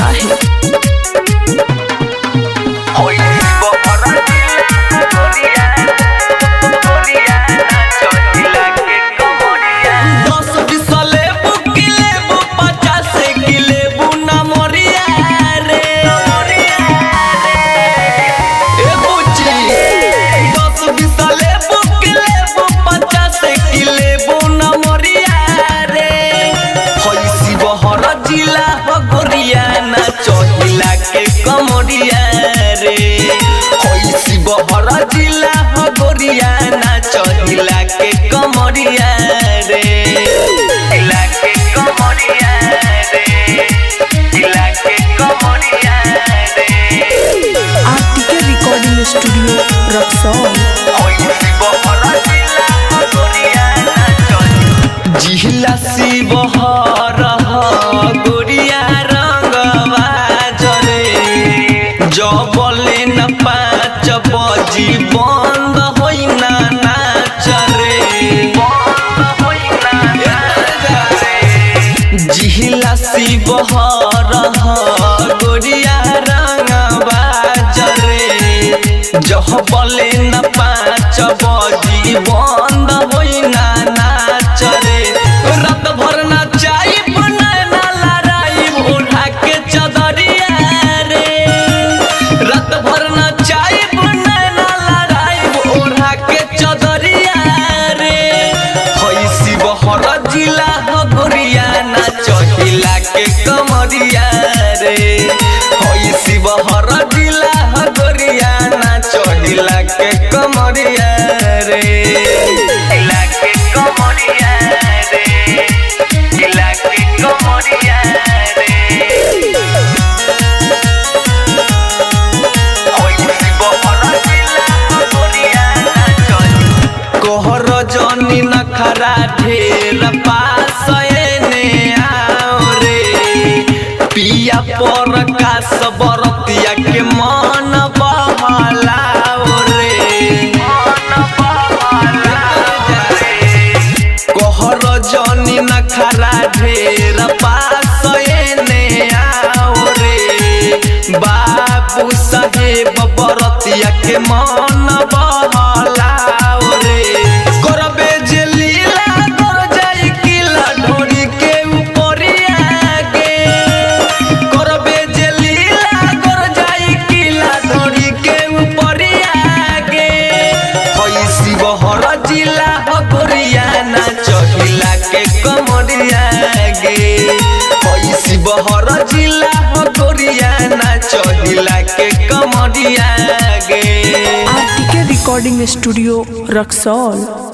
साहिब। कमरिया रे होइसी बहर जिला हो गोरिया नाच हिला के कमरिया रे हिला के कमरिया रे हिला के कमरिया रे। RTK recording studio Raxaul. होइसी बहर जिला हो गोरिया नाच जिला सी बहर गोरिया जबले न 5 बजी बंद होई ना नाच रे बंद होई ना नाच रे जिला सी बहर गोरिया रंगवा जरे जबले न 5 बजी बंद होई ना नाच रे रात भर नाचाई ना लड़ाई ओढ़ा के चदरिया रात भर नचाई ना लड़ाई ओढ़ा के चदरिया रे होइसी बहर जिला हो गोरिया नाच हिला के कमरिया रे होइसी बहर जिला हो गोरिया नाच हिला के कमरिया रे हिला के कमरिया रे हिला के कमरिया रे। कोहर जनी नखरा ढेर पास एने आओ रे पिया पर कास बरतिया के मन बहलाओ रे मन बहलाओ रे कोहर जनी नखरा ढेर पास एने आओ रे बाबू साहेब बरतिया के मन बहलाओ रे करबे जे लीला कर जाई किला ढोरी के ऊपरिया गे करबे जे लीला कर जाई किला ढोरी के ऊपरिया गे होइसी बहर जिला हो गोरिया नाच हिला के कमरिया गे होइसी बहर जिला हो गोरिया नाच हिला के कमरिया गे। RTK recording studio Raxaul.